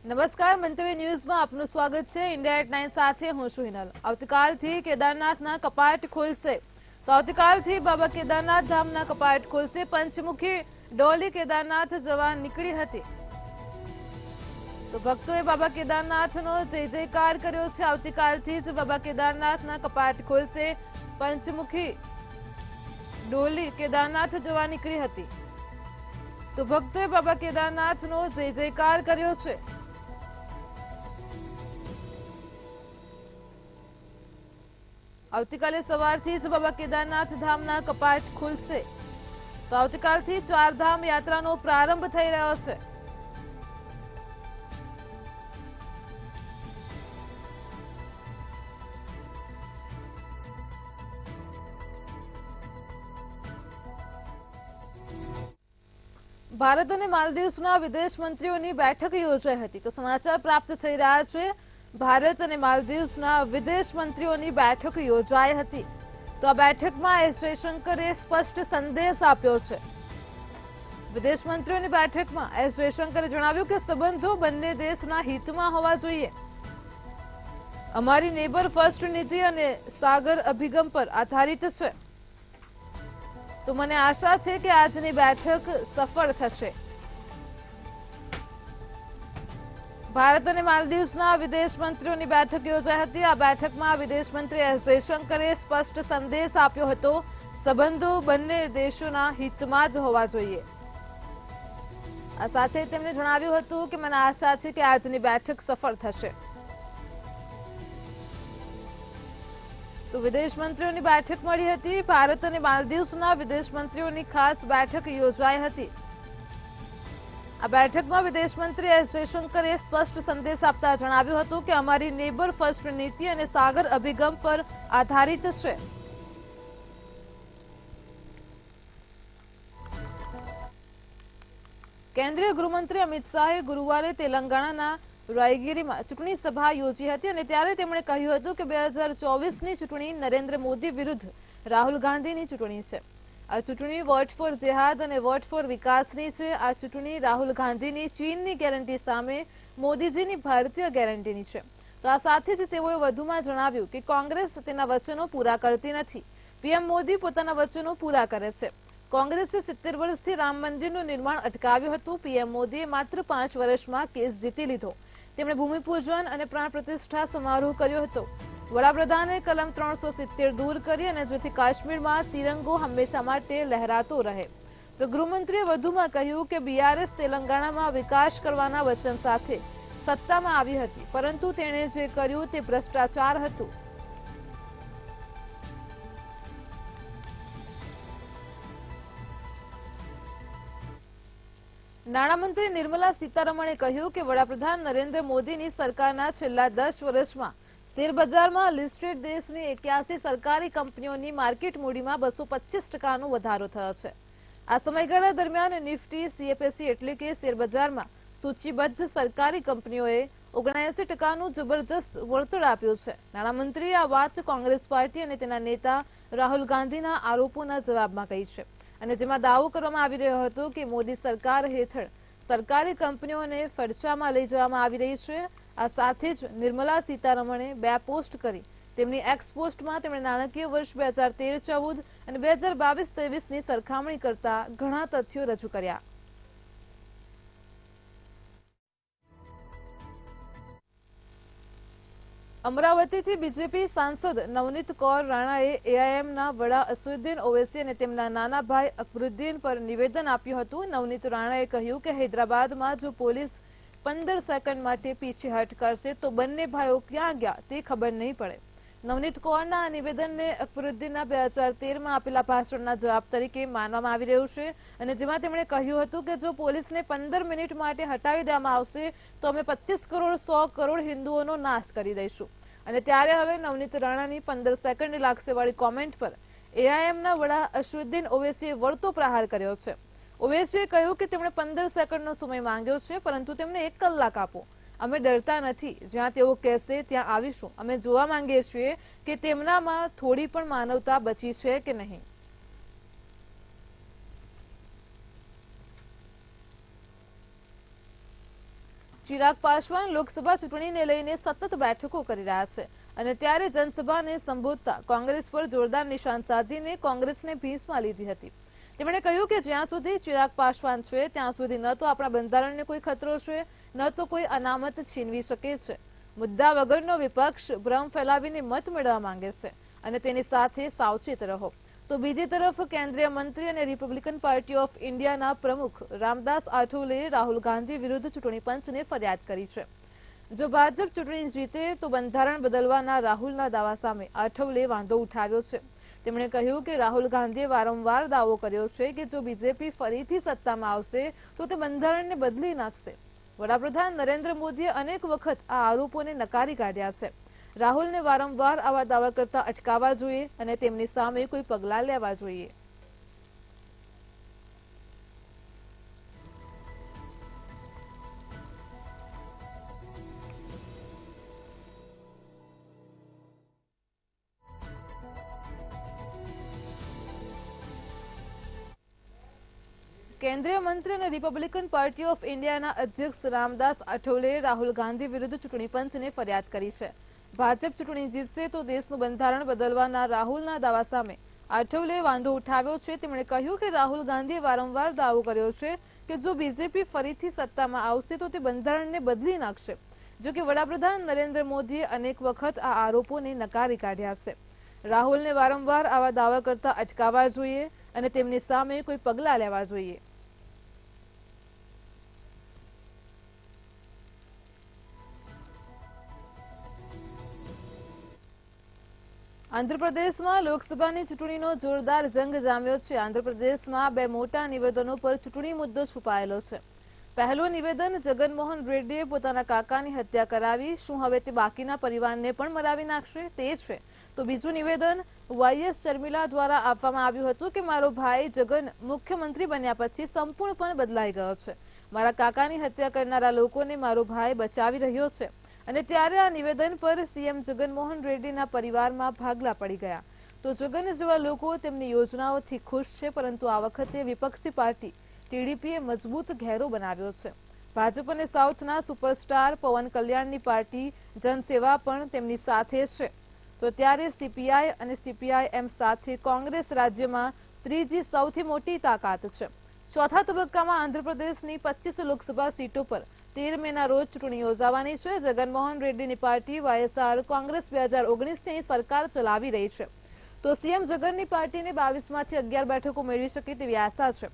નમસ્કાર, મંતવ્ય ન્યૂઝમાં આપનું સ્વાગત છે। ઇન્ડિયા એટ 9 સાથે હું છું હિનલ। આવતીકાલથી કેદારનાથના કપાટ ખુલશે। તો આવતીકાલથી બાબા કેદારનાથ ધામના કપાટ ખુલશે। પંચમુખી ડોલી કેદારનાથ જવા નીકળી હતી। તો ભક્તોએ બાબા કેદારનાથનો જય જયકાર કર્યો છે। આવતીકાલથી જ બાબા કેદારનાથના કપાટ ખુલશે। પંચમુખી ડોલી કેદારનાથ જવા નીકળી હતી। તો ભક્તોએ બાબા કેદારનાથનો જય જયકાર કર્યો છે। આવતીકાલે સવારથી જ બાબા કેદારનાથ ધામના કપાટ ખુલશે। તો આવતીકાલથી ચારધામ યાત્રાનો પ્રારંભ થઈ રહ્યો છે। ભારત અને માલદીવ્સના વિદેશ મંત્રીઓની બેઠક યોજાઈ હતી। તો સમાચાર પ્રાપ્ત થઈ રહ્યા છે, ભારત અને માલદીવ્સના વિદેશ મંત્રીઓની બેઠક યોજાઈ હતી। તો આ બેઠકમાં એસ જયશંકરે સ્પષ્ટ સંદેશ આપ્યો છે। વિદેશ મંત્રીઓની બેઠકમાં એસ જયશંકરે જણાવ્યું કે સંબંધો બંને દેશના હિતમાં હોવા જોઈએ। અમારી નેબર ફર્સ્ટ નીતિ અને સાગર અભિગમ પર આધારિત છે। તો મને આશા છે કે આજની બેઠક સફળ થશે। ભારત અને માલદીવ્સના વિદેશ મંત્રીઓની બેઠક યોજાઈ હતી। આ બેઠકમાં વિદેશ મંત્રી એસ જયશંકરે સ્પષ્ટ સંદેશ આપ્યો હતો, સંબંધો બંને દેશોના હિતમાં જ હોવા જોઈએ। આ સાથે તેમણે જણાવ્યું હતું કે મને આશા છે કે આજની બેઠક સફળ થશે। તો વિદેશ મંત્રીઓની બેઠક મળી હતી। ભારત અને માલદીવ્સના વિદેશ મંત્રીઓની ખાસ બેઠક યોજાઈ હતી। આ બેઠકમાં વિદેશ મંત્રી એસ જયશંકરે સ્પષ્ટ સંદેશ આપતા જણાવ્યું હતું કે અમારી નેબર ફર્સ્ટ નીતિ અને સાગર અભિગમ પર આધારિત છે। કેન્દ્રીય ગૃહમંત્રી અમિત શાહે ગુરુવારે તેલંગાણાના રાયગીરીમાં ચૂંટણી સભા યોજી હતી અને ત્યારે તેમણે કહ્યું હતું કે 2024ની ચૂંટણી નરેન્દ્ર મોદી વિરુદ્ધ રાહુલ ગાંધીની ચૂંટણી છે। આ ચૂંટણી વોટ ફોર જેહાદ અને વોટ ફોર વિકાસની છે। આ ચૂંટણી રાહુલ ગાંધીની ચીનની ગેરંટી સામે મોદીજીની ભારતીય ગેરંટીની છે। તો આ સાથે જ તેઓએ વધુમાં જણાવ્યું કે કોંગ્રેસ તેના વચનો પૂરા કરતી નથી, પીએમ મોદી પોતાના વચનો પૂરા કરે છે। કોંગ્રેસે 70 વર્ષથી રામ મંદિરનું નિર્માણ અટકાવ્યું હતું। પીએમ મોદીએ માત્ર 5 વર્ષમાં કેસ જીતી લીધો। તેમણે ભૂમિપૂજન અને પ્રાણ પ્રતિષ્ઠા સમારોહ કર્યો હતો। વડાપ્રધાને કલમ 370 દૂર કરી અને જેથી કાશ્મીરમાં તિરંગો હંમેશા માટે લહેરાતો રહે। તો ગૃહમંત્રીએ વધુમાં કહ્યું કે બીઆરએસ તેલંગાણામાં વિકાસ કરવાના વચન સાથે સત્તામાં આવી હતી, પરંતુ તેણે જે કર્યું તે ભ્રષ્ટાચાર હતું। નાણામંત્રી નિર્મલા સીતારમણે કહ્યું કે વડાપ્રધાન નરેન્દ્ર મોદીની સરકારના છેલ્લા 10 વર્ષમાં શેરબજારમાં લિસ્ટેડ દેશની 81 સરકારી કંપનીઓની માર્કેટ મૂડીમાં 225% વધારો થયો છે। આ સમયગાળા દરમિયાન નિફ્ટી સીએપીએસસી એટલે કે શેરબજારમાં સૂચિબદ્ધ સરકારી કંપનીઓએ 79%નું જબરજસ્ત વળતર આપ્યું છે। નાણામંત્રીએ આ વાત કોંગ્રેસ પાર્ટી અને તેના નેતા રાહુલ ગાંધીના આરોપોના જવાબમાં કહી છે અને જેમાં દાવો કરવામાં આવી રહ્યો હતો કે મોદી સરકાર હેઠળ સરકારી કંપનીઓને ફડચામાં લઈ જવામાં આવી રહી છે। આ સાથે જ નિર્મલા સીતારમણે 2 પોસ્ટ કરી। તેમની એક્સ પોસ્ટમાં તેમણે નાણાકીય વર્ષ 2013-14 અને 2022-23ની સરખામણી કરતા ઘણા તથ્યો રજૂ કર્યા। અમરાવતીથી બીજેપી સાંસદ નવનીત કૌર રાણાએ એઆઈએમના વડા અસદુદ્દીન ઓવૈસી અને તેમના નાના ભાઈ અકબરુદ્દીન પર નિવેદન આપ્યું હતું। નવનીત રાણાએ કહ્યું કે હૈદરાબાદમાં જો પોલીસ 15 સેકન્ડ માટે પીછેહટ કરશે તો બંને ભાઈઓ ક્યાં ગયા તે ખબર નહીં પડે। નવનીત કૌરના આ નિવેદનને અકબરુદ્દીનના 2013માં આપેલા ભાષણના જવાબ તરીકે માનવામાં આવી રહ્યું છે અને જેમાં તેમણે કહ્યું હતું કે જો પોલીસને 15 મિનિટ માટે હટાવી દેવામાં આવશે તો અમે 25 કરોડ 100 કરોડ હિન્દુઓનો નાશ કરી દઈશું। અને ત્યારે હવે નવનીત રાણાની 15 સેકન્ડ લાગશે વાળી કોમેન્ટ પર એઆઈએમના વડા અસદુદ્દીન ઓવૈસીએ વળતો પ્રહાર કર્યો છે। ઓવૈસીએ કહ્યું કે તેમણે 15 સેકન્ડનો સમય માંગ્યો છે, પરંતુ તેમને 1 કલાક આપો। અમે ડરતા નથી, જ્યાં તેઓ કહેશે ત્યાં આવીશું। અમે જોવા માંગીએ છીએ કે તેમનામાં થોડી પણ માનવતા બચી છે કે નહીં। ચિરાગ પાસવાન લોકસભા ચૂંટણીને લઈને સતત બેઠકો કરી રહ્યા છે અને ત્યારે જનસભાને સંબોધતા કોંગ્રેસ પર જોરદાર નિશાન સાધીને કોંગ્રેસને ભીંસમાં લીધી હતી। તેમણે કહ્યું કે જ્યાં સુધી ચિરાગ પાસવાન છે ત્યાં સુધી ન તો આપણા બંધારણને કોઈ ખતરો છે, ન તો કોઈ અનામત છીનવી શકે છે। મુદ્દા વગરનો વિપક્ષ ભ્રમ ફેલાવીને મત મેળવવા માંગે છે અને તેની સાથે સાવચેત રહો। તો બીજી તરફ કેન્દ્રીય મંત્રી અને રિપબ્લિકન પાર્ટી ઓફ ઇન્ડિયાના પ્રમુખ રામદાસ આઠવલેએ રાહુલ ગાંધી વિરુદ્ધ ચૂંટણી પંચને ફરિયાદ કરી છે। જો ભાજપ ચૂંટણી જીતે તો બંધારણ બદલવાના રાહુલના દાવા સામે આઠવલેએ વાંધો ઉઠાવ્યો છે। તેમણે કહ્યું કે રાહુલ ગાંધીએ વારંવાર દાવો કર્યો છે કે જો બીજેપી ફરીથી સત્તામાં આવશે તો તે બંધારણને બદલી નાખશે। વડાપ્રધાન નરેન્દ્ર મોદીએ અનેક વખત આ આરોપોને નકારી કાઢ્યા છે। રાહુલને વારંવાર આવા દાવા કરતા અટકાવવા જોઈએ અને તેમની સામે કોઈ પગલાં લેવા જોઈએ। કેન્દ્રીય મંત્રી અને રિપબ્લિકન પાર્ટી ઓફ ઇન્ડિયાના અધ્યક્ષ રામદાસ આઠવલેએ રાહુલ ગાંધી વિરુદ્ધ ચૂંટણી પંચને ફરિયાદ કરી છે। ભાજપ ચૂંટણી જીતશે તો દેશનું બંધારણ બદલવાના રાહુલના દાવા સામે આઠવલેએ વાંધો ઉઠાવ્યો છે। તેમણે કહ્યું કે રાહુલ ગાંધીએ વારંવાર દાવો કર્યો છે કે જો બીજેપી ફરીથી સત્તામાં આવશે તો તે બંધારણને બદલી નાખશે। જો કે વડાપ્રધાન નરેન્દ્ર મોદીએ અનેક વખત આ આરોપોને નકારી કાઢ્યા છે। રાહુલને વારંવાર આવા દાવા કરતા અટકાવવા જોઈએ અને તેમની સામે કોઈ પગલાં લેવા જોઈએ। આંધ્રપ્રદેશમાં લોકસભાની ચૂંટણીનો જોરદાર જંગ જામ્યો છે। આંધ્રપ્રદેશમાં બે મોટા નિવેદનો પર ચૂંટણી મુદ્દો છુપાયેલો છે। પહેલું નિવેદન જગનમોહન રેડ્ડીએ પોતાના કાકાની હત્યા કરાવી, શું હવે તે બાકીના પરિવારને પણ મરાવી નાખશે, તે છે। તો બીજું નિવેદન વાયએસ શર્મિલા દ્વારા આપવામાં આવ્યું હતું કે મારો ભાઈ જગન મુખ્યમંત્રી બન્યા પછી સંપૂર્ણપણે બદલાઈ ગયો છે। મારા કાકાની હત્યા કરનારા લોકોને મારો ભાઈ બચાવી રહ્યો છે। અને ત્યારે આ નિવેદન પર સીએમ જગનમોહન રેડ્ડીના પરિવારમાં ભાગલા પડી ગયા। તો જગન જેવા લોકો તેમની યોજનાઓથી ખુશ છે, પરંતુ આ વખતે વિપક્ષી પાર્ટી ટીડીપીએ મજબૂત ઘેરો બનાવ્યો છે। ભાજપ અને સાઉથના સુપરસ્ટાર પવન કલ્યાણની પાર્ટી જનસેવા પણ તેમની સાથે છે। તો ત્યારે સીપીઆઈ અને સીપીઆઈએમ સાથે કોંગ્રેસ રાજ્યમાં ત્રીજી સૌથી મોટી તાકાત છે। ચોથા તબક્કામાં આંધ્રપ્રદેશની 25 લોકસભા સીટો પર 13 મેના રોજ ચૂંટણી યોજાવાની છે। જગનમોહન રેડ્ડીની પાર્ટી વાયએસઆર કોંગ્રેસ 2019થી સરકાર ચલાવી રહી છે। તો સીએમ જગનની પાર્ટીને 22માંથી 11 બેઠકો મેળવી શકે તેવી આશા છે।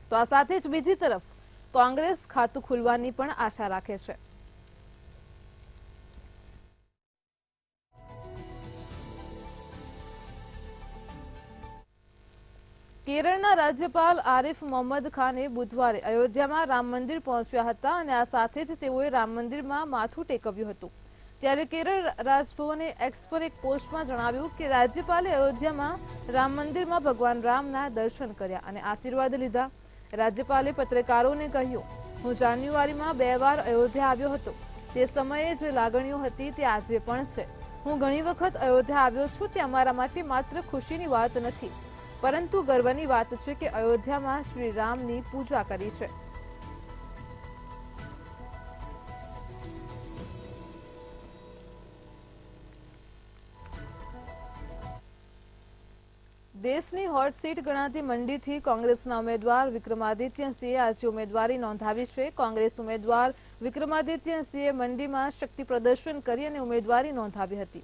તો આ સાથે જ બીજી તરફ કોંગ્રેસ ખાતું ખુલવાની પણ આશા રાખે છે। કેરળના રાજ્યપાલ આરિફ મોહમ્મદ ખાને બુધવારે અયોધ્યામાં રામ મંદિર પહોંચ્યા હતા અને આ સાથે જ તેઓએ રામ મંદિરમાં માથું ટેકવ્યું હતું। ત્યારે કેરળ રાજભવને એક્સ પર એક પોસ્ટમાં જણાવ્યું કે રાજ્યપાલે અયોધ્યામાં રામ મંદિરમાં ભગવાન રામના દર્શન કર્યા અને આશીર્વાદ લીધા। રાજ્યપાલે પત્રકારોને કહ્યું, હું જાન્યુઆરીમાં 2 વાર અયોધ્યા આવ્યો હતો। તે સમયે જે લાગણીઓ હતી તે આજે પણ છે। હું ઘણી વખત અયોધ્યા આવ્યો છું। તે અમારા માટે માત્ર ખુશીની વાત નથી, પરંતુ ગર્વની વાત છે કે અયોધ્યામાં શ્રી રામની પૂજા કરી છે। દેશની હોટ સીટ ગણાતી મંડીથી કોંગ્રેસના ઉમેદવાર વિક્રમાદિત્યસિંહે આજે ઉમેદવારી નોંધાવી છે। કોંગ્રેસ ઉમેદવાર વિક્રમાદિત્યસિંહે મંડીમાં શક્તિ પ્રદર્શન કરી અને ઉમેદવારી નોંધાવી હતી।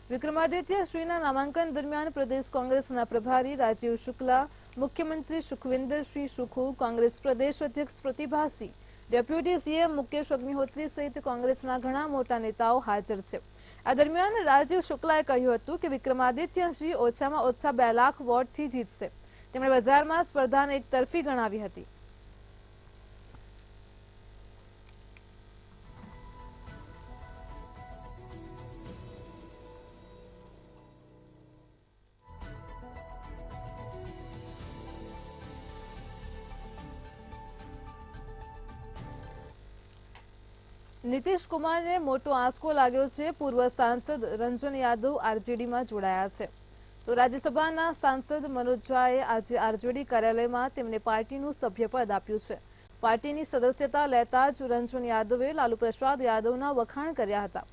વિક્રમાદિત્યસિંહના નામાંકન દરમિયાન પ્રદેશ કોંગ્રેસના પ્રભારી રાજીવ શુક્લા, મુખ્યમંત્રી સુખવિન્દરસિંહ સુખુ, કોંગ્રેસ પ્રદેશ અધ્યક્ષ પ્રતિભાસિંહ, ડેપ્યુટી સીએમ મુકેશ અગ્નિહોત્રી સહિત કોંગ્રેસના ઘણા મોટા નેતાઓ હાજર છે। આ દરમિયાન રાજીવ શુક્લાએ કહ્યું હતું કે વિક્રમાદિત્યસિંહ ઓછામાં ઓછા 2 લાખ વોટથી જીતશે। તેમણે બજારમાં સ્પર્ધાને એક તરફી ગણાવી હતી। નીતિશ કુમારને મોટો આંચકો લાગ્યો છે। પૂર્વ સાંસદ રંજન યાદવ આરજેડીમાં જોડાયા છે। તો રાજ્યસભાના સાંસદ મનોજ ઝાએ આજે આરજેડી કાર્યાલયમાં તેમને પાર્ટીનું સભ્યપદ આપ્યું છે। પાર્ટીની સદસ્યતા લેતા જ રંજન યાદવે લાલુ પ્રસાદ યાદવના વખાણ કર્યા હતા।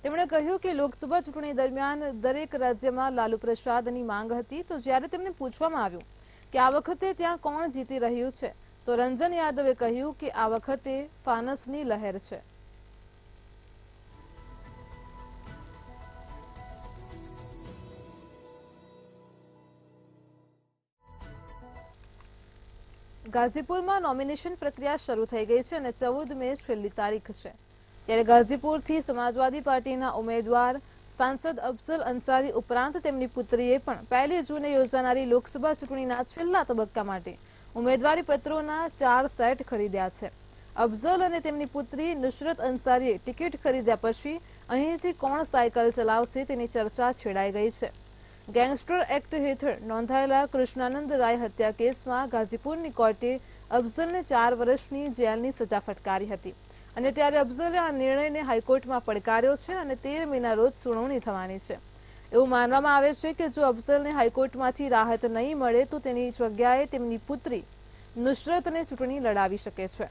તેમણે કહ્યું કે લોકસભા ચૂંટણી દરમિયાન દરેક રાજ્યમાં લાલુ પ્રસાદની માંગ હતી, તો જ્યારે તેમને પૂછવામાં આવ્યું કે આ વખતે ત્યાં કોણ જીતી રહ્યું છે, તો રંજન યાદવે કહ્યું કે આ વખતે ફાનસની લહેર છે। ગાઝીપુરમાં નોમિનેશન પ્રક્રિયા શરૂ થઈ ગઈ છે અને 14 મે છેલ્લી તારીખ છે। ત્યારે ગાઝીપુરથી સમાજવાદી પાર્ટીના ઉમેદવાર સાંસદ અફઝલ અંસારી ઉપરાંત તેમની પુત્રીએ પણ 1 જૂને યોજાનારી લોકસભા ચૂંટણીના છેલ્લા તબક્કા માટે ઉમેદવારી પત્રોના 4 સેટ ખરીદ્યા છે। અફઝલ અને તેમની પુત્રી નુસરત અંસારીએ ટિકિટ ખરીદ્યા પછી અહીંથી કોણ સાયકલ ચલાવશે તેની ચર્ચા છેડાઈ ગઈ છે। ગેંગસ્ટર એક્ટ હેઠળ નોંધાયેલા કૃષ્ણાનંદ રાય હત્યા કેસમાં ગાઝીપુરની કોર્ટે અફઝલને 4 વર્ષની જેલની સજા ફટકારી હતી અને ત્યારે અફઝલે આ નિર્ણયને હાઈકોર્ટમાં પડકાર્યો છે અને 13 મેના રોજ સુનાવણી થવાની છે। એવું માનવામાં આવે છે કે જો અફઝલને હાઈકોર્ટમાંથી રાહત નહીં મળે તો તેની જગ્યાએ તેમની પુત્રી નુસરતને ચૂંટણી લડાવી શકે છે।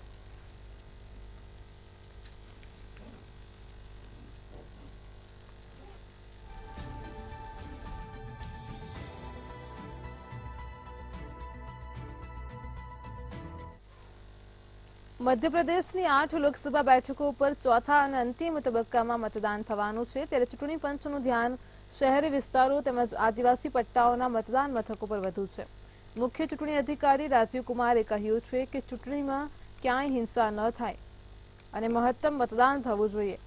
મધ્યપ્રદેશની 8 લોકસભા બેઠકો પર ચોથા અને અંતિમ તબક્કામાં મતદાન થવાનું છે। ત્યારે ચૂંટણી પંચનું ધ્યાન શહેરી વિસ્તારો તેમજ આદિવાસી પટ્ટાઓના મતદાન મથકો પર વધુ છે। મુખ્ય ચૂંટણી અધિકારી રાજીવ કુમારે કહ્યું છે કે ચૂંટણીમાં ક્યાંય હિંસા ન થાય અને મહત્તમ મતદાન થવું જોઈએ,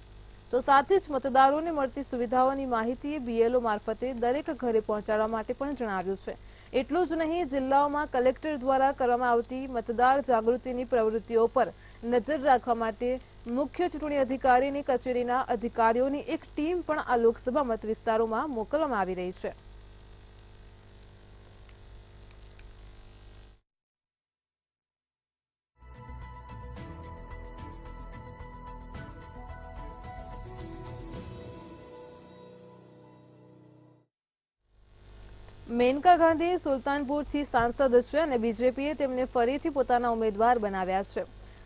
તો સાથે જ મતદારોને મળતી સુવિધાઓની માહિતી બીએલઓ મારફતે દરેક ઘરે પહોંચાડવા માટે પણ જણાવ્યું છે। એટલું જ નહીં, જિલ્લાઓમાં કલેક્ટર દ્વારા કરવામાં આવતી મતદાર જાગૃતિની પ્રવૃત્તિઓ પર નજર રાખવા માટે મુખ્ય ચૂંટણી અધિકારીની કચેરીના અધિકારીઓની એક ટીમ પણ આ લોકસભા મત વિસ્તારોમાં મોકલવામાં આવી રહી છે। મેનકા ગાંધી સુલતાનપુરથી સાંસદ છે અને બીજેપીએ તેમને ફરીથી પોતાના ઉમેદવાર બનાવ્યા છે।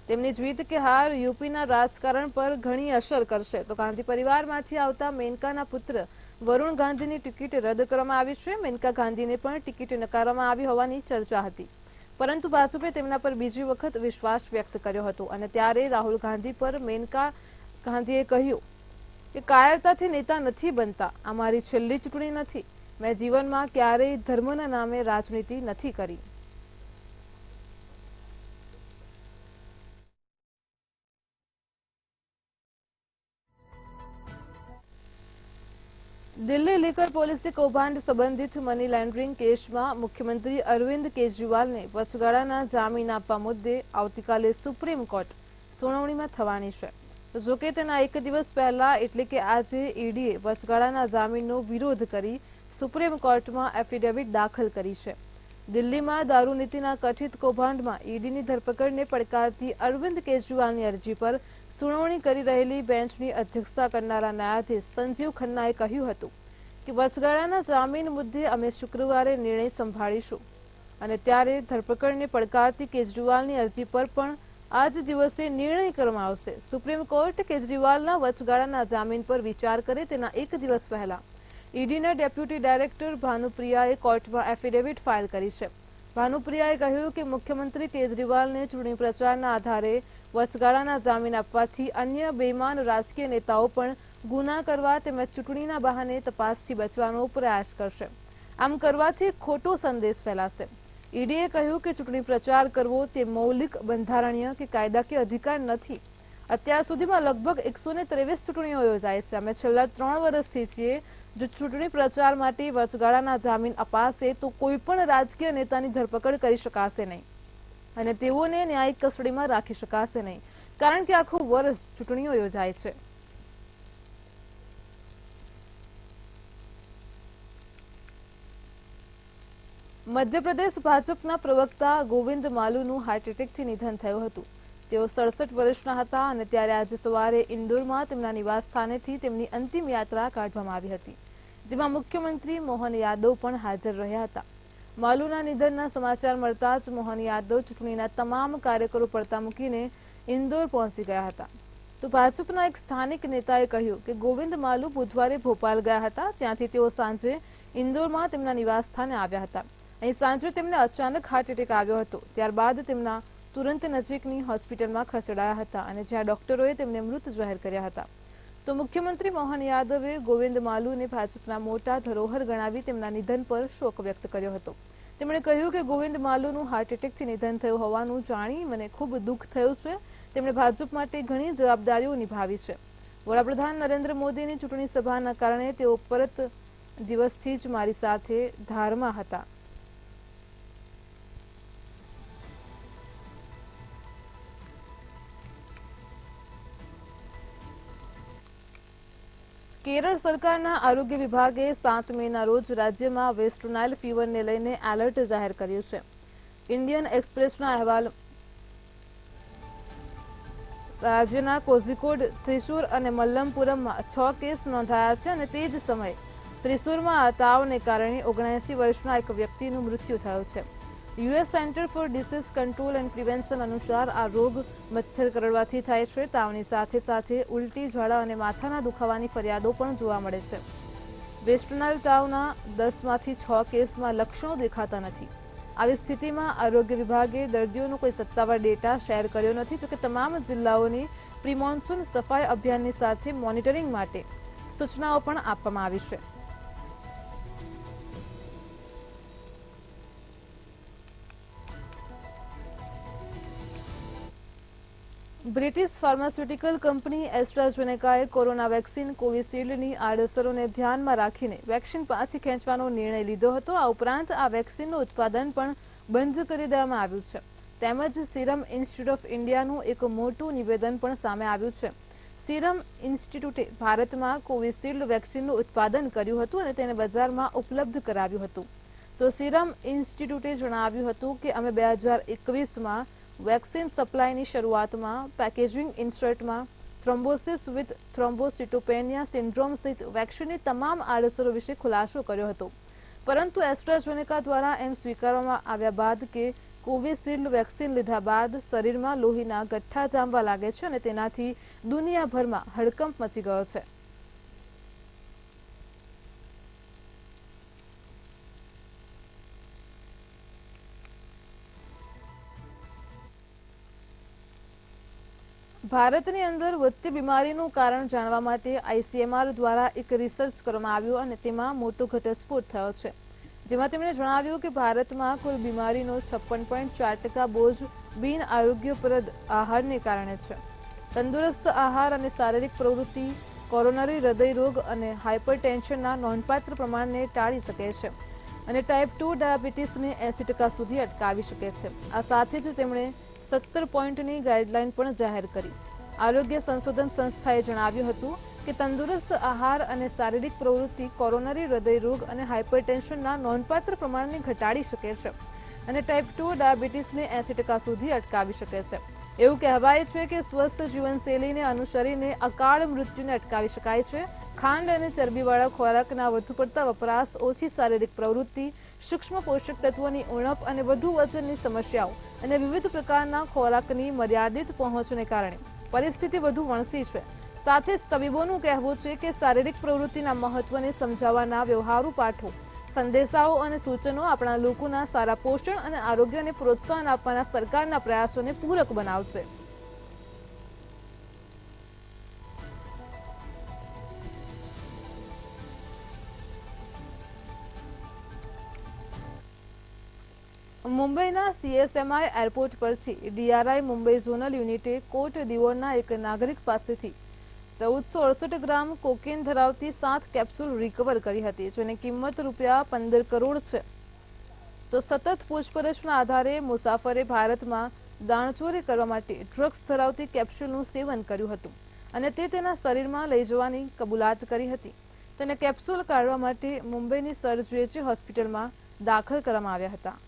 તેમની જીત કે હાર યુપીના રાજકારણ પર ઘણી અસર કરશે, તો ગાંધી પરિવારમાંથી આવતા મેનકાના પુત્ર વરુણ ગાંધીની ટિકિટ રદ કરવામાં આવી છે। મેનકા ગાંધીને પણ ટિકિટ નકારવામાં આવી હોવાની ચર્ચા હતી, પરંતુ ભાજપે તેમના પર બીજી વખત વિશ્વાસ વ્યક્ત કર્યો હતો અને ત્યારે રાહુલ ગાંધી પર મેનકા ગાંધીએ કહ્યું કે કાયરતાથી નેતા નથી બનતા, આ મારી છેલ્લી ચૂંટણી નથી, મેં જીવનમાં ક્યારેય ધર્મના નામે રાજનીતિ નથી કરી। દિલ્હી લીકર પોલીસે કૌભાંડ સંબંધિત મની લોન્ડરિંગ કેસમાં મુખ્યમંત્રી અરવિંદ કેજરીવાલને વચગાળાના જામીન આપવા મુદ્દે આવતીકાલે સુપ્રીમ કોર્ટ સુનાવણીમાં થવાની છે। જોકે તેના 1 દિવસ પહેલા એટલે કે આજે ઈડીએ વચગાળાના જામીનનો વિરોધ કરી સુપ્રીમ કોર્ટમાં એફિડેવિટ દાખલ કરી છે। દિલ્હીમાં દારૂ નીતિના કથિત કૌભાંડમાં ઈડીની ધરપકડને પડકારતી અરવિંદ કેજરીવાલની અરજી પર સુનાવણી કરી રહેલી બેન્ચની અધ્યક્ષતા કરનારા ન્યાયાધીશ સંજીવ ખન્નાએ કહ્યું હતું કે વચગાળાના જામીન મુદ્દે અમે શુક્રવારે નિર્ણય સંભાળીશું અને ત્યારે ધરપકડને પડકારતી કેજરીવાલની અરજી પર પણ આ જ દિવસે નિર્ણય કરવામાં આવશે। સુપ્રીમ કોર્ટ કેજરીવાલના વચગાળાના જામીન પર વિચાર કરે તેના 1 દિવસ પહેલા ઈડીના ડેપ્યુટી ડાયરેક્ટર ભાનુપ્રિયાએ કોર્ટમાં એફિડેવિટ ફાઇલ કરી છે। ભાનુપ્રિયાએ કહ્યું કે મુખ્યમંત્રી કેજરીવાલને ચૂંટણી પ્રચારના આધારે વચગાળાના જામીન આપવાથી અન્ય બેઈમાન રાજકીય નેતાઓ પણ ગુના કરવા તેમજ ચૂંટણીના બહાને તપાસથી બચવાનો પ્રયાસ કરશે। આમ કરવાથી ખોટો સંદેશ ફેલાશે। ઈડીએ કહ્યું કે ચૂંટણી પ્રચાર કરવો તે મૌલિક, બંધારણીય કે કાયદાકીય અધિકાર નથી। અત્યાર સુધીમાં લગભગ 123 ચૂંટણીઓ યોજાઈ છે। અમે છેલ્લા 3 વર્ષથી છીએ। જો ચૂંટણી પ્રચાર માટે વચગાળાના જામીન અપાશે તો કોઈ પણ રાજકીય નેતાની ધરપકડ કરી શકાશે નહીં અને તેઓને ન્યાયિક કસ્ટડીમાં રાખી શકાશે નહીં, કારણ કે આખું વર્ષ ચૂંટણીઓ યોજાય છે। મધ્યપ્રદેશ ભાજપના પ્રવક્તા ગોવિંદ માલુનું હાર્ટ એટેકથી નિધન થયું હતું। તેઓ 67 વર્ષના હતા અને ત્યારે આજે સવારે ઇન્દોરમાં તેમના નિવાસ સ્થાનેથી તેમની અંતિમ યાત્રા કાઢવામાં આવી હતી, જેમાં મુખ્યમંત્રી મોહન યાદવ પણ હાજર રહ્યા હતા। માલુના નિધનના સમાચાર મળતા જ મોહન યાદવ ચૂંટણીના તમામ કાર્યકરો પડતા મૂકીને ઇન્દોર પહોંચી ગયા હતા. તો ભાજપના એક સ્થાનિક નેતાએ કહ્યું કે ગોવિંદ માલુ બુધવારે ભોપાલ ગયા હતા, જ્યાંથી તેઓ સાંજે ઇન્દોરમાં તેમના નિવાસસ્થાને આવ્યા હતા. અહીં સાંજે તેમને અચાનક હાર્ટ એટેક આવ્યો હતો. ત્યારબાદ તેમના તુરંત નજીકની હોસ્પિટલમાં ખસેડાયા હતા અને જ્યાં ડોક્ટરોએ તેમને મૃત જાહેર કર્યા હતા. તો મુખ્યમંત્રી મોહન યાદવે ગોવિંદ માલુને ભાજપના મોટા ધરોહર ગણાવી તેમના નિધન પર શોક વ્યક્ત કર્યો હતો. તેમણે કહ્યું કે ગોવિંદ માલુનું હાર્ટ એટેકથી નિધન થયું હોવાનું જાણી મને ખૂબ દુઃખ થયું છે. તેમણે ભાજપ માટે ઘણી જવાબદારીઓ નિભાવી છે. વડાપ્રધાન નરેન્દ્ર મોદીની ચૂંટણી સભાના કારણે તેઓ પરત દિવસથી જ મારી સાથે ધારમાં હતા. કેરળ સરકારના આરોગ્ય વિભાગે 7 મેના રોજ રાજ્યમાં વેસ્ટ નાઇલ ફીવરને લઈને એલર્ટ જાહેર કર્યું છે. ઇન્ડિયન એક્સપ્રેસના અહેવાલ રાજ્યના કોઝિકોડ, ત્રિશુર અને મલ્લમપુરમમાં 6 કેસ નોંધાયા છે અને તે જ સમયે ત્રિશુરમાં આ તાવને કારણે 79 વર્ષના એક વ્યક્તિનું મૃત્યુ થયું છે. US centre for disease control and prevention અનુસાર આ રોગ મચ્છર કરડવાથી થાય છે. તાવની સાથે સાથે ઉલટી, ઝાડા અને માથાના દુખાવાની ફરિયાદો પણ જોવા મળે છે. વેસ્ટ નાઇલ તાવના 10માંથી 6 કેસમાં લક્ષણો દેખાતા નથી. આવી સ્થિતિમાં આરોગ્ય વિભાગે દર્દીઓનો કોઈ સત્તાવાર ડેટા શેર કર્યો નથી. જોકે તમામ જિલ્લાઓની પ્રી મોન્સૂન સફાઈ અભિયાનની સાથે મોનિટરિંગ માટે સૂચનાઓ પણ આપવામાં આવી છે. બ્રિટિશ ફાર્માસ્યુટિકલ કંપની એસ્ટ્રાઝેનેકાએ કોરોના વેક્સિન કોવિશિલ્ડની આડઅસરોને ધ્યાનમાં રાખીને વેક્સિન પાછી ખેંચવાનો નિર્ણય લીધો હતો. આ ઉપરાંત આ વેક્સિનનું ઉત્પાદન પણ બંધ કરી દેવામાં આવ્યું છે. તેમજ સીરમ ઇન્સ્ટિટ્યૂટ ઓફ ઇન્ડિયાનું એક મોટું નિવેદન પણ સામે આવ્યું છે. સીરમ ઇન્સ્ટિટ્યૂટે ભારતમાં કોવિશિલ્ડ વેક્સિનનું ઉત્પાદન કર્યું હતું અને તેને બજારમાં ઉપલબ્ધ કરાવ્યું હતું. તો સીરમ ઇન્સ્ટિટ્યૂટે જણાવ્યું હતું કે અમે 2021માં વેક્સિન સપ્લાયની શરૂઆતમાં પેકેજિંગ ઇન્સર્ટમાં થ્રોમ્બોસિસ વિથ થ્રોમ્બોસિટોપેનિયા સિન્ડ્રોમ સહિત વેક્સિનની તમામ આડઅસરો વિશે ખુલાસો કર્યો હતો. પરંતુ એસ્ટ્રાઝેનેકા દ્વારા એમ સ્વીકારવામાં આવ્યા બાદ કે કોવિશિલ્ડ વેક્સિન લીધા બાદ શરીરમાં લોહીના ગઠ્ઠા જામવા લાગે છે અને તેનાથી દુનિયાભરમાં હડકંપ મચી ગયો છે. ભારતની અંદર વધતી બીમારીનું કારણ જાણવા માટે આઈસીએમઆર દ્વારા એક રિસર્ચ કરવામાં આવ્યું અને તેમાં મોટો ઘટસ્ફોટ થયો છે. જેમાં તેમણે જણાવ્યું કે ભારતમાં કુલ બીમારીનો 56.4% બોજ બિન આરોગ્યપ્રદ આહારને કારણે છે. તંદુરસ્ત આહાર અને શારીરિક પ્રવૃત્તિ કોરોનરી હૃદય રોગ અને હાઇપરટેન્શનના નોંધપાત્ર પ્રમાણને ટાળી શકે છે અને ટાઈપ 2 ડાયાબિટીસને 80% સુધી અટકાવી શકે છે. આ સાથે જ તેમણે 17 પોઈન્ટની ગાઈડલાઈન પણ જાહેર કરી. આરોગ્ય સંશોધન સંસ્થાએ જણાવ્યું હતું કે તંદુરસ્ત આહાર અને શારીરિક પ્રવૃત્તિ કોરોનરી હૃદય રોગ અને હાઇપરટેન્શનના નોંધપાત્ર પ્રમાણને ઘટાડી શકે છે અને ટાઈપ 2 ડાયાબિટીસને 80% સુધી અટકાવી શકે છે. એવું કહેવાય છે કે સ્વસ્થ જીવનશૈલીને અનુસરીને અકાળ મૃત્યુને અટકાવી શકાય છે. ખાંડ અને ચરબીવાળા ખોરાકના વધુ પડતા વપરાશ, ઓછી શારીરિક પ્રવૃત્તિ, સૂક્ષ્મ પોષક તત્વોની ઉણપ અને વધુ વજનની સમસ્યાઓ અને વિવિધ પ્રકારના ખોરાકની મર્યાદિત પહોંચને કારણે પરિસ્થિતિ વધુ વણસી છે. સાથે જ તબીબોનું કહેવું છે કે શારીરિક પ્રવૃત્તિના મહત્વને સમજાવવાના વ્યવહારુ પાઠો, સંદેશાઓ અને સૂચનો આપણા લોકોના સારા પોષણ અને આરોગ્યને પ્રોત્સાહન આપવાના સરકારના પ્રયાસોને પૂરક બનાવશે. મુંબઈના સીએસએમઆઈ એરપોર્ટ પરથી ડીઆરઆઈ મુંબઈ ઝોનલ યુનિટે કોટ દિવોરના એક નાગરિક પાસેથી 1468 ગ્રામ કોકેન ધરાવતી 7 કેપ્સ્યુલ રિકવર કરી હતી, જેની કિંમત ₹15 કરોડ છે. તો સતત પૂછપરછના આધારે મુસાફરે ભારતમાં દાણચોરી કરવા માટે ડ્રગ્સ ધરાવતી કેપ્સ્યુલનું સેવન કર્યું હતું અને તે તેના શરીરમાં લઈ જવાની કબૂલાત કરી હતી. તેને કેપ્સ્યુલ કાઢવા માટે મુંબઈની સર જેજે હોસ્પિટલમાં દાખલ કરવામાં આવ્યા હતા.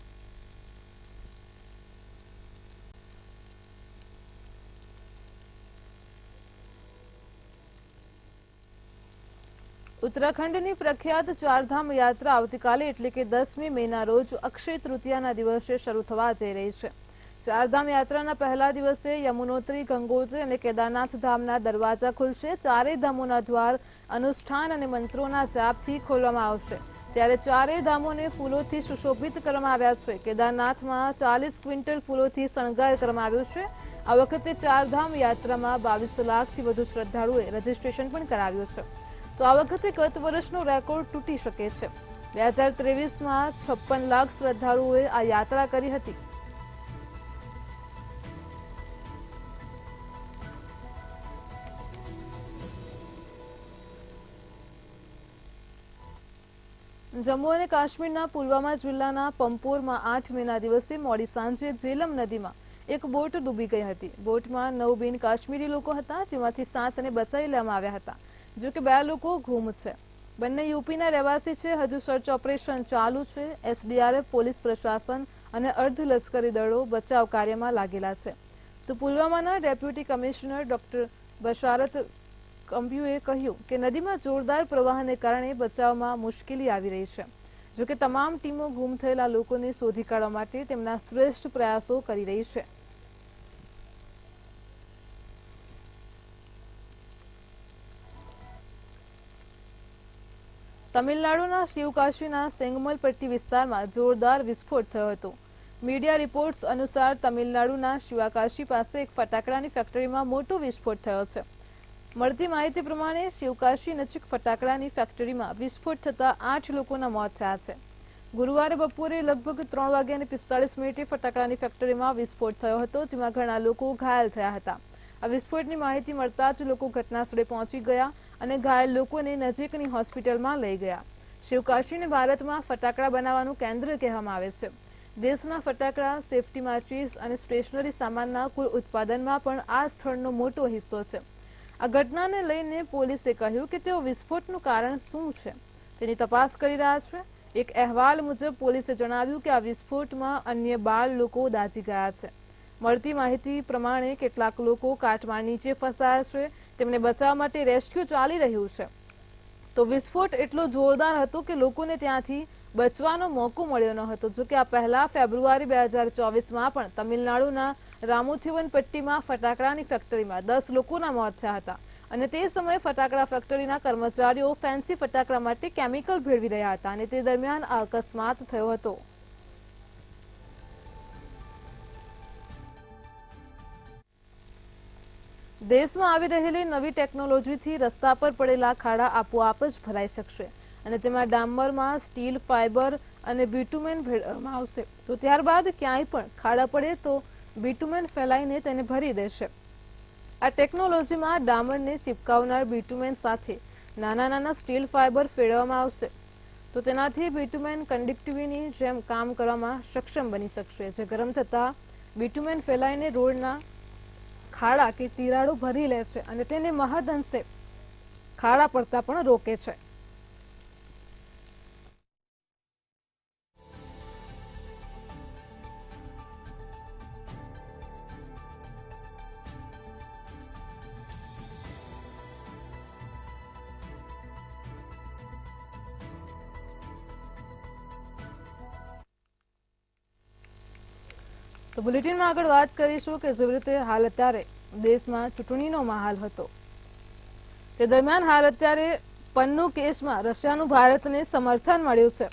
ઉત્તરાખંડની પ્રખ્યાત ચારધામ યાત્રા આવતીકાલે એટલે કે 10મી મેના રોજ અક્ષય તૃતીયાના દિવસે શરૂ થવા જઈ રહી છે। ચારધામ યાત્રાના પહેલા દિવસે યમુનોત્રી, ગંગોત્રી અને કેદારનાથ ધામના દરવાજા ખુલશે। ચારેય ધામોના દ્વાર અનુષ્ઠાન અને મંત્રોના જાપથી ખોલવામાં આવશે। ત્યારે ચારેય ધામોને ફૂલોથી સુશોભિત કરવામાં આવ્યા છે। કેદારનાથમાં 40 ક્વિન્ટલ ફૂલોથી શણગાર કરવામાં આવ્યો છે। આ વખતે ચારધામ યાત્રામાં 22 લાખથી વધુ શ્રદ્ધાળુઓએ રજીસ્ટ્રેશન પણ કરાવ્યું છે। તો આ વખતે ગત વર્ષનો રેકોર્ડ તૂટી શકે છે। 2023માં 56 લાખ શ્રદ્ધાળુઓએ આ યાત્રા કરી હતી। જમ્મુ અને કાશ્મીરના પુલવામા જિલ્લાના પંપોરમાં 8 મેના દિવસે મોડી સાંજે ઝેલમ નદીમાં એક બોટ ડૂબી ગઈ હતી। બોટમાં 9 બિન કાશ્મીરી લોકો હતા, જેમાંથી 7ને બચાવી લેવામાં આવ્યા હતા। જો કે 2 લોકો ગુમ છે। બંને યુપીના રહેવાસી છે। હજુ સર્ચ ઓપરેશન ચાલુ છે। એસડીઆરએફ, પોલીસ પ્રશાસન અને અર્ધલશ્કરી દળો બચાવ કાર્યમાં લાગેલા છે। તો પુલવામાના ડેપ્યુટી કમિશનર ડોક્ટર બશારત કંબીએ કહ્યું કે નદીમાં જોરદાર પ્રવાહને કારણે બચાવમાં મુશ્કેલી આવી રહી છે। જો કે તમામ ટીમો ગુમ થયેલા લોકોને શોધી કાઢવા માટે તેમના શ્રેષ્ઠ પ્રયાસો કરી રહી છે। તમિલનાડુના શિવકાશીના સેંગમલપટ્ટી વિસ્તારમાં જોરદાર વિસ્ફોટ થયો હતો। મીડિયા રિપોર્ટ્સ અનુસાર તમિલનાડુના શિવકાશી પાસે એક ફટાકડાની ફેક્ટરીમાં મોટો વિસ્ફોટ થયો છે। મળતી માહિતી પ્રમાણે શિવકાશી નજીક ફટાકડાની ફેક્ટરીમાં વિસ્ફોટ થતાં 8 લોકોના મોત થયા છે। ગુરુવારે બપોરે લગભગ 3:45 ફટાકડાની ફેક્ટરીમાં વિસ્ફોટ થયો હતો, જેમાં ઘણા લોકો ઘાયલ થયા હતા। આ વિસ્ફોટની માહિતી મળતા જ લોકો ઘટનાસ્થળે પહોંચી ગયા અને ઘાયલ લોકોને નજીકની હોસ્પિટલમાં લઈ ગયા। શિવકાશીને ભારતમાં ફટાકડા બનાવવાનું કેન્દ્ર કહેવામાં આવે છે। દેશના ફટાકડા, સેફટી માચીસ અને સ્ટેશનરી સામાનના કુલ ઉત્પાદનમાં પણ આ સ્થળનો મોટો હિસ્સો છે। આ ઘટનાને લઈને પોલીસે કહ્યું કે તેઓ વિસ્ફોટનું કારણ શું છે તેની તપાસ કરી રહ્યા છે। એક અહેવાલ મુજબ પોલીસે જણાવ્યું કે આ વિસ્ફોટમાં અન્ય 12 લોકો દાઝી ગયા છે। મળતી માહિતી પ્રમાણે કેટલાક લોકો કાટમાળ નીચે ફસાયા છે, તેમને બચાવવા માટે રેસ્ક્યુ ચાલી રહ્યું છે। તો વિસ્ફોટ એટલો જોરદાર હતો કે લોકોને ત્યાંથી બચવાનો મોકો મળ્યો ન હતો। જો કે આ પહેલા ફેબ્રુઆરી 2024માં પણ તમિલનાડુના રામુથિવનપટ્ટીમાં ફટાકડાની ફેક્ટરીમાં 10 લોકોના મોત થયા હતા અને તે સમયે ફટાકડા ફેક્ટરીના કર્મચારીઓ ફેન્સી ફટાકડા માટે કેમિકલ ભેળવી રહ્યા હતા અને તે દરમિયાન આ અકસ્માત થયો હતો। દેશમાં આવી રહેલી નવી ટેકનોલોજીથી રસ્તા પર પડેલા ખાડા આપોઆપ જ ભરાઈ શકશે અને જેમાં ડામરમાં સ્ટીલ, ફાઇબર અને બિટુમેન ભેળવવામાં આવશે। તો ત્યારબાદ ક્યાંય પણ ખાડા પડે તો બિટુમેન ફેલાઈને તેને ભરી દેશે। આ ટેકનોલોજીમાં ડામરને ચિપકાવનાર બિટુમેન સાથે નાના સ્ટીલ ફાઇબર ફેરવવામાં આવશે। તો તેનાથી બિટુમેન કંડક્ટિવિટીની જેમ કામ કરવામાં સક્ષમ બની શકશે, જે ગરમ થતાં બિટુમેન ફેલાઈને રોડના ખાડા કે તિરાડો ભરી લે છે અને તેને મહદઅંશે ખાડા પડતા પણ રોકે છે। તો બુલેટિનમાં આગળ વાત કરીશું કે જેવી રીતે હાલ અત્યારે દેશમાં ચૂંટણીનો માહોલ હતો તે દરમિયાન હાલ અત્યારે પન્નુ કેસમાં રશિયાનું ભારતને સમર્થન મળ્યું છે।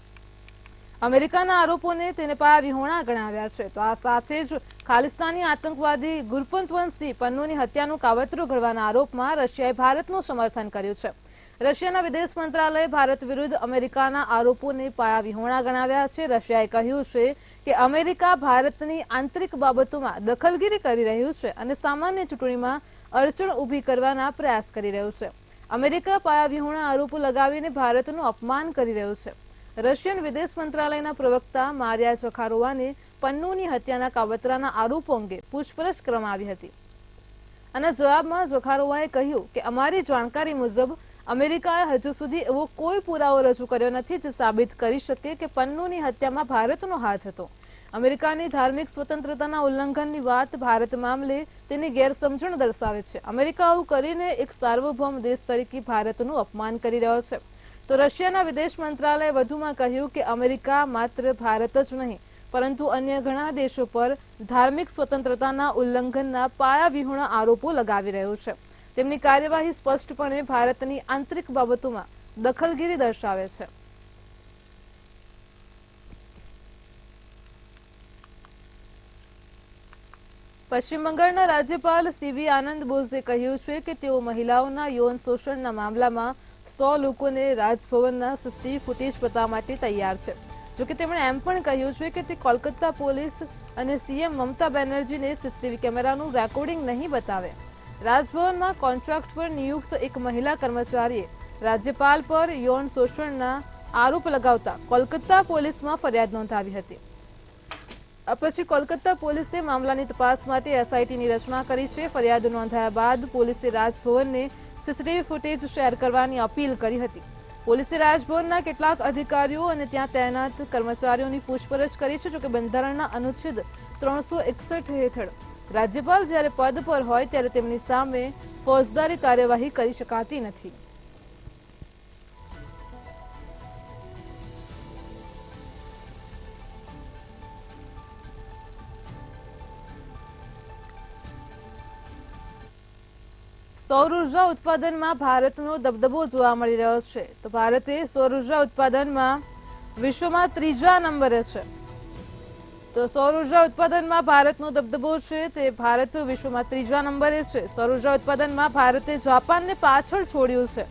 અમેરિકાના આરોપોને તેને પાયાવિહોણા ગણાવ્યા છે। તો આ સાથે જ ખાલિસ્તાની આતંકવાદી ગુરપંતવંશી પન્નુની હત્યાનું કાવતરું ઘડવાના આરોપમાં રશિયાએ ભારતનું સમર્થન કર્યું છે। રશિયાના વિદેશ મંત્રાલયે ભારત વિરુદ્ધ અમેરિકાના આરોપોને પાયાવિહોણા ગણાવ્યા છે। રશિયાએ કહ્યું છે કે અમેરિકા ભારતની આંતરિક બાબતોમાં દખલગીરી કરી રહ્યું છે અને સામાન્ય ચૂંટણીમાં અડચણ ઊભી કરવાના પ્રયાસ કરી રહ્યું છે। અમેરિકા પાયાવિહોણા આરોપો લગાવીને ભારતનું અપમાન કરી રહ્યું છે। રશિયન વિદેશ મંત્રાલયના પ્રવક્તા મારિયા ઝખારોવાને પન્નુની હત્યાના કાવતરાના આરોપો અંગે પૂછપરછ કરવામાં આવી હતી અને જવાબમાં ઝખારોવાએ કહ્યું કે અમારી જાણકારી મુજબ અમેરિકાએ હજુ સુધી એવો કોઈ પુરાવો રજૂ કર્યો નથી જે સાબિત કરી શકે કે પન્નુની હત્યામાં ભારતનો હાથ હતો। અમેરિકાની ધાર્મિક સ્વતંત્રતાના ઉલ્લંઘનની વાત ભારત મામલે તેની ગેરસમજણ દર્શાવે છે। અમેરિકા આવું કરીને એક સાર્વભૌમ દેશ તરીકે ભારતનું અપમાન કરી રહ્યો છે। તો રશિયાના વિદેશ મંત્રાલયે વધુમાં કહ્યું કે અમેરિકા માત્ર ભારત જ નહીં પરંતુ અન્ય ઘણા દેશો પર ધાર્મિક સ્વતંત્રતાના ઉલ્લંઘનના પાયાવિહોણા આરોપો લગાવી રહ્યું છે. તેમની કાર્યવાહી સ્પષ્ટપણે ભારતની આંતરિક બાબતોમાં દખલગીરી દર્શાવે છે. પશ્ચિમ બંગાળના રાજ્યપાલ સીવી આનંદ બોઝે કહ્યું છે કે તેઓ મહિલાઓના યૌન શોષણના મામલામાં 100 લોકોને રાજભવનના સીસીટીવી ફૂટેજ બતાવવા માટે તૈયાર છે. જોકે તેમણે એમ પણ કહ્યું છે કે તે કોલકાતા પોલીસ અને સીએમ મમતા બેનર્જીને સીસીટીવી કેમેરાનું રેકોર્ડિંગ નહીં બતાવે. રાજભવનમાં કોન્ટ્રાક્ટ પર નિયુક્ત એક મહિલા કર્મચારીએ રાજ્યપાલ પર યૌન શોષણના આરોપ લગાવતા કોલકાતા પોલીસમાં ફરિયાદ નોંધાવી હતી. પછી કોલકાતા પોલીસે મામલાની તપાસ માટે એસઆઈટીની રચના કરી છે. ફરિયાદ નોંધાયા બાદ પોલીસે રાજભવનને સીસીટીવી ફૂટેજ શેર કરવાની અપીલ કરી હતી. પોલીસે રાજભવનના કેટલાક અધિકારીઓ અને ત્યાં તૈનાત કર્મચારીઓની પૂછપરછ કરી છે. જોકે બંધારણના અનુચ્છેદ 361 હેઠળ રાજ્યપાલ જ્યારે પદ પર હોય ત્યારે તેમની સામે ફોજદારી કાર્યવાહી કરી શકાતી નથી. સૌર ઉર્જા ઉત્પાદનમાં ભારતનો દબદબો જોવા મળી રહ્યો છે. તો ભારતે સૌર ઉર્જા ઉત્પાદનમાં વિશ્વમાં 3જા નંબરે છે. તો સૌર ઉર્જા ઉત્પાદનમાં ભારતનો દબદબો છે તે ભારત વિશ્વમાં 3જા નંબરે છે. સૌર ઉર્જા ઉત્પાદનમાં ભારતે જાપાનને પાછળ છોડ્યું છે.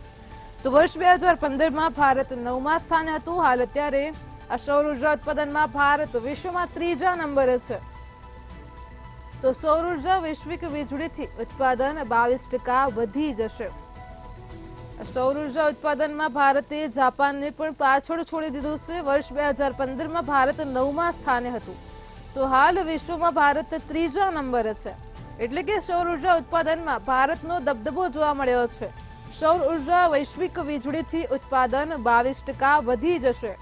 તો વર્ષ 2015માં ભારત 9મા સ્થાને હતું. હાલ અત્યારે આ સૌર ઉર્જા ઉત્પાદનમાં ભારત વિશ્વમાં 3જા નંબરે છે. તો સૌર ઉર્જા વૈશ્વિક વીજળીથી ઉત્પાદન 22% વધી જશે. સૌર ઉર્જા ઉત્પાદનમાં ભારતે જાપાનને પણ પાછળ છોડી દીધું છે. વર્ષ 2015માં ભારત 9મા સ્થાને હતું. તો હાલ વિશ્વમાં ભારત 3જા નંબરે છે. એટલે કે સૌર ઉર્જા ઉત્પાદનમાં ભારતનો દબદબો જોવા મળ્યો છે. સૌર ઉર્જા વૈશ્વિક વીજળીથી ઉત્પાદન 22% વધી જશે.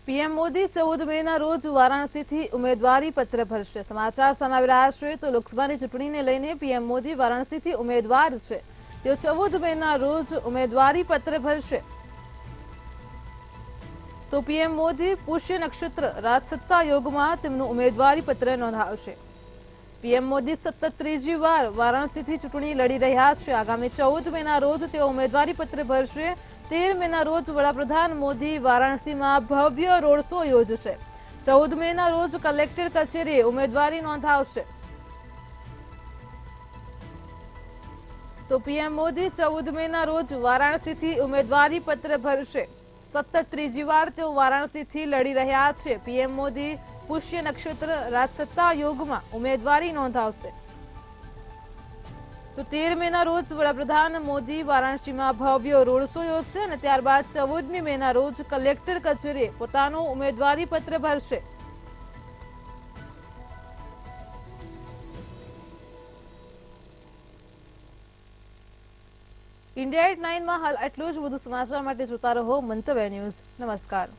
પીએમ મોદી 14 મેના રોજ વારાણસીથી ઉમેદવારી પત્ર ભરશે. સમાચાર સામે આવી રહ્યા છે તો લોકસભાની ચૂંટણીને લઈને પીએમ મોદી વારાણસીથી ઉમેદવાર છે. તેઓ 14 મેના રોજ ઉમેદવારી પત્ર ભરશે. તો પીએમ મોદી પુષ્ય નક્ષત્ર રાજસત્તા યોગમાં તેમનું ઉમેદવારી પત્ર નોંધાવશે. પીએમ મોદી સતત 3જી વાર વારાણસીથી ચૂંટણી લડી રહ્યા છે. આગામી 14 મેના રોજ તેઓ ઉમેદવારી પત્ર ભરશે. 13 મેના રોજ વડાપ્રધાન મોદી વારાણસીમાં ભવ્ય રોડ શો યોજશે. 14 મેના રોજ કલેક્ટર કચેરીએ ઉમેદવારી નોંધાવશે. તો પીએમ મોદી 14 મેના રોજ વારાણસીથી ઉમેદવારી પત્ર ભરશે. સતત 3જી વાર તેઓ વારાણસીથી લડી રહ્યા છે. પીએમ મોદી પુષ્ય નક્ષત્ર રાજસત્તા યોગમાં ઉમેદવારી નોંધાવશે. તો 13 મેના રોજ વડાપ્રધાન મોદી વારાણસીમાં ભવ્ય રોડ શો યોજશે અને ત્યારબાદ 14મી મેના રોજ કલેક્ટર કચેરીએ પોતાનું ઉમેદવારી પત્ર ભરશે. ઇન્ડિયા એટ 9માં હાલ આટલું જ. વધુ સમાચાર માટે જોતા રહો મંતવ્ય ન્યૂઝ. નમસ્કાર.